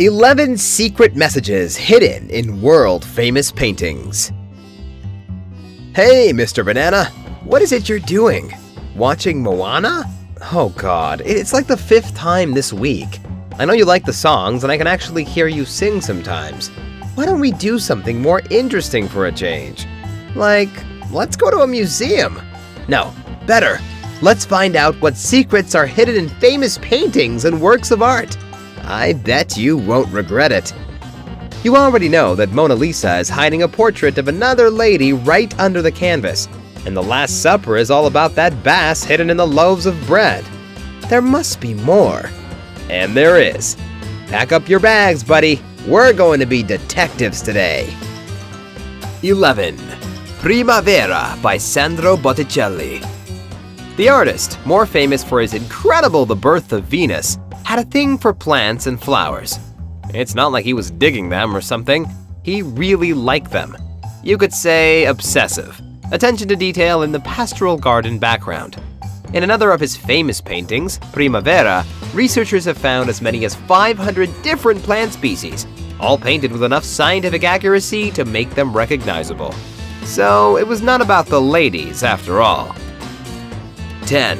11 secret messages hidden in world-famous paintings. Hey, Mr. Banana, what is it you're doing? Watching Moana? Oh god, it's like the 5th time this week. I know you like the songs, and I can actually hear you sing sometimes. Why don't we do something more interesting for a change? Like, let's go to a museum. No, better. Let's find out what secrets are hidden in famous paintings and works of art. I bet you won't regret it. You already know that Mona Lisa is hiding a portrait of another lady right under the canvas, and the Last Supper is all about that bass hidden in the loaves of bread. There must be more. And there is. Pack up your bags, buddy. We're going to be detectives today. 11. Primavera by Sandro Botticelli. The artist, more famous for his incredible The Birth of Venus, had a thing for plants and flowers. It's not like he was digging them or something. He really liked them. You could say obsessive. Attention to detail in the pastoral garden background. In another of his famous paintings, Primavera, researchers have found as many as 500 different plant species, all painted with enough scientific accuracy to make them recognizable. So it was not about the ladies after all. 10.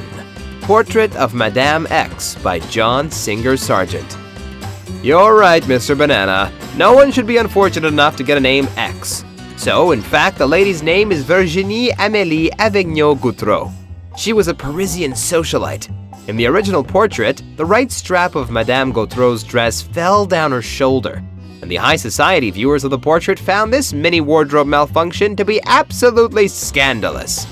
Portrait of Madame X by John Singer Sargent. You're right, Mr. Banana. No one should be unfortunate enough to get a name X. So, in fact, the lady's name is Virginie Amélie Avignon-Gautreau. She was a Parisian socialite. In the original portrait, the right strap of Madame Gautreau's dress fell down her shoulder, and the high society viewers of the portrait found this mini wardrobe malfunction to be absolutely scandalous.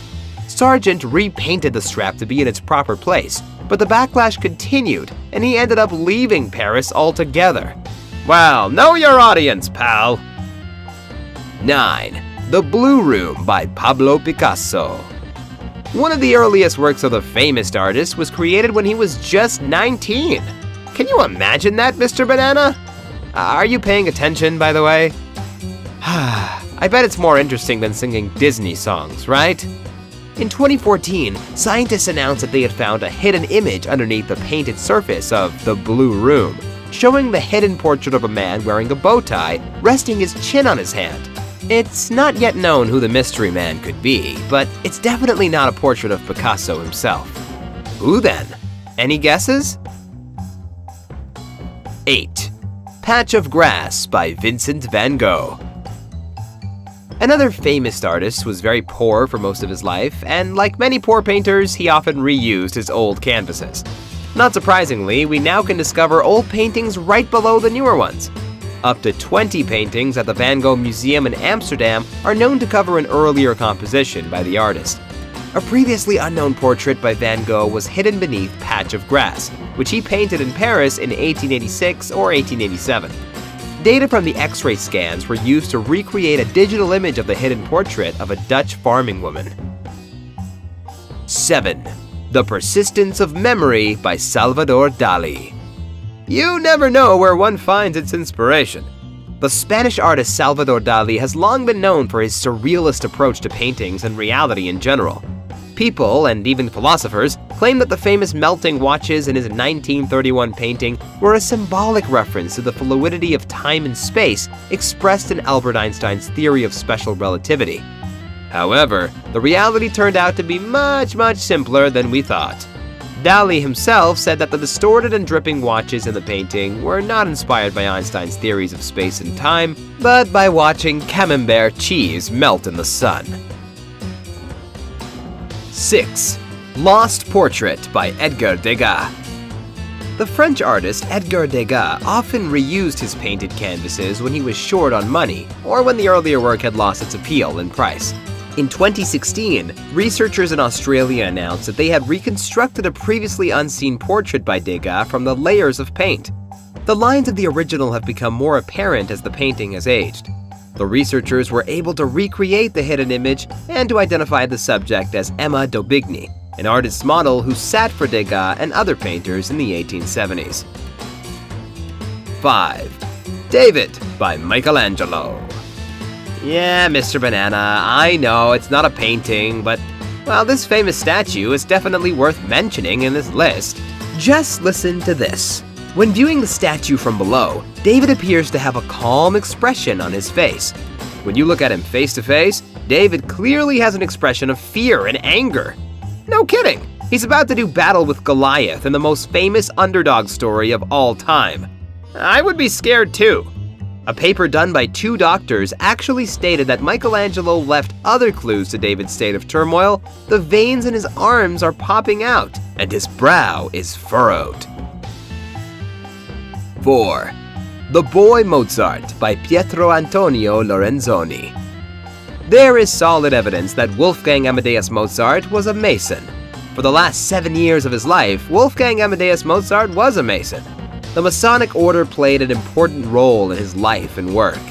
Sargent repainted the strap to be in its proper place, but the backlash continued, and he ended up leaving Paris altogether. Well, know your audience, pal. 9. The Blue Room by Pablo Picasso. One of the earliest works of the famous artist was created when he was just 19. Can you imagine that, Mr. Banana? Are you paying attention, by the way? I bet it's more interesting than singing Disney songs, right? In 2014, scientists announced that they had found a hidden image underneath the painted surface of the Blue Room, showing the hidden portrait of a man wearing a bow tie, resting his chin on his hand. It's not yet known who the mystery man could be, but it's definitely not a portrait of Picasso himself. Who then? Any guesses? 8. Patch of Grass by Vincent van Gogh. Another famous artist was very poor for most of his life, and like many poor painters, he often reused his old canvases. Not surprisingly, we now can discover old paintings right below the newer ones. Up to 20 paintings at the Van Gogh Museum in Amsterdam are known to cover an earlier composition by the artist. A previously unknown portrait by Van Gogh was hidden beneath Patch of Grass, which he painted in Paris in 1886 or 1887. Data from the X-ray scans were used to recreate a digital image of the hidden portrait of a Dutch farming woman. 7. The Persistence of Memory by Salvador Dali. You never know where one finds its inspiration. The Spanish artist Salvador Dali has long been known for his surrealist approach to paintings and reality in general. People, and even philosophers, claim that the famous melting watches in his 1931 painting were a symbolic reference to the fluidity of time and space expressed in Albert Einstein's theory of special relativity. However, the reality turned out to be much simpler than we thought. Dali himself said that the distorted and dripping watches in the painting were not inspired by Einstein's theories of space and time, but by watching camembert cheese melt in the sun. 6. Lost Portrait by Edgar Degas. The French artist Edgar Degas often reused his painted canvases when he was short on money or when the earlier work had lost its appeal and price. In 2016, researchers in Australia announced that they had reconstructed a previously unseen portrait by Degas from the layers of paint. The lines of the original have become more apparent as the painting has aged. The researchers were able to recreate the hidden image and to identify the subject as Emma d'Aubigny, an artist's model who sat for Degas and other painters in the 1870s. 5. David by Michelangelo. Yeah, Mr. Banana, I know it's not a painting, but, well, this famous statue is definitely worth mentioning in this list. Just listen to this. When viewing the statue from below, David appears to have a calm expression on his face. When you look at him face to face, David clearly has an expression of fear and anger. No kidding! He's about to do battle with Goliath in the most famous underdog story of all time. I would be scared too. A paper done by 2 doctors actually stated that Michelangelo left other clues to David's state of turmoil. The veins in his arms are popping out, and his brow is furrowed. 4. The Boy Mozart by Pietro Antonio Lorenzoni. There is solid evidence that Wolfgang Amadeus Mozart was a Mason. For the last 7 years of his life, Wolfgang Amadeus Mozart was a Mason. The Masonic order played an important role in his life and work.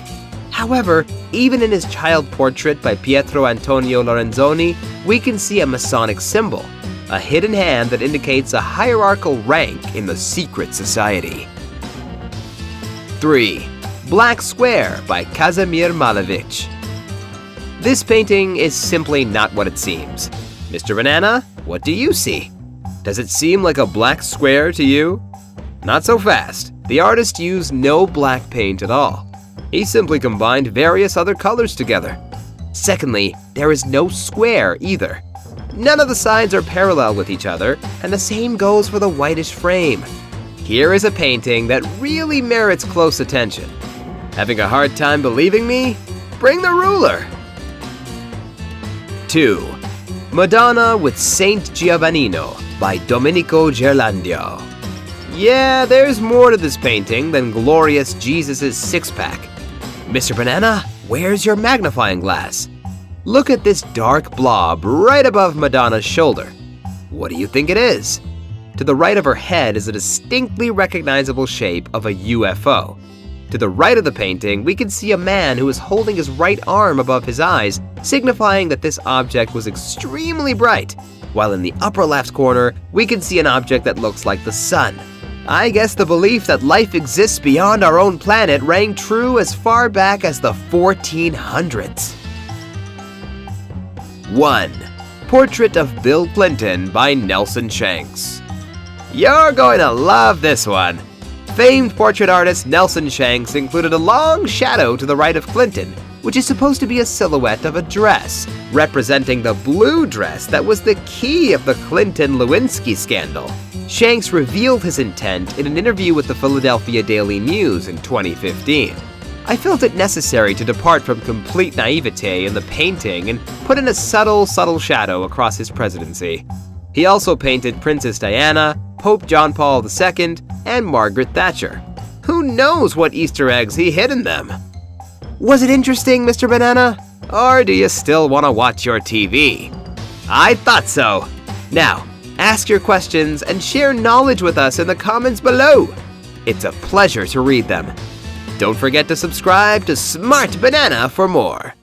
However, even in his child portrait by Pietro Antonio Lorenzoni, we can see a Masonic symbol, a hidden hand that indicates a hierarchical rank in the secret society. 3. Black Square by Kazimir Malevich. This painting is simply not what it seems. Mr. Banana, what do you see? Does it seem like a black square to you? Not so fast. The artist used no black paint at all. He simply combined various other colors together. Secondly, there is no square either. None of the sides are parallel with each other, and the same goes for the whitish frame. Here is a painting that really merits close attention. Having a hard time believing me? Bring the ruler! 2. Madonna with Saint Giovannino by Domenico Ghirlandaio. Yeah, there's more to this painting than glorious Jesus' six-pack. Mr. Banana, where's your magnifying glass? Look at this dark blob right above Madonna's shoulder. What do you think it is? To the right of her head is a distinctly recognizable shape of a UFO. To the right of the painting, we can see a man who is holding his right arm above his eyes, signifying that this object was extremely bright, while in the upper left corner, we can see an object that looks like the sun. I guess the belief that life exists beyond our own planet rang true as far back as the 1400s. 1. Portrait of Bill Clinton by Nelson Shanks. You're going to love this one. Famed portrait artist Nelson Shanks included a long shadow to the right of Clinton, which is supposed to be a silhouette of a dress, representing the blue dress that was the key of the Clinton-Lewinsky scandal. Shanks revealed his intent in an interview with the Philadelphia Daily News in 2015. I felt it necessary to depart from complete naivete in the painting and put in a subtle shadow across his presidency. He also painted Princess Diana, Pope John Paul II, and Margaret Thatcher. Who knows what Easter eggs he hid in them? Was it interesting, Mr. Banana? Or do you still want to watch your TV? I thought so. Now, ask your questions and share knowledge with us in the comments below. It's a pleasure to read them. Don't forget to subscribe to Smart Banana for more.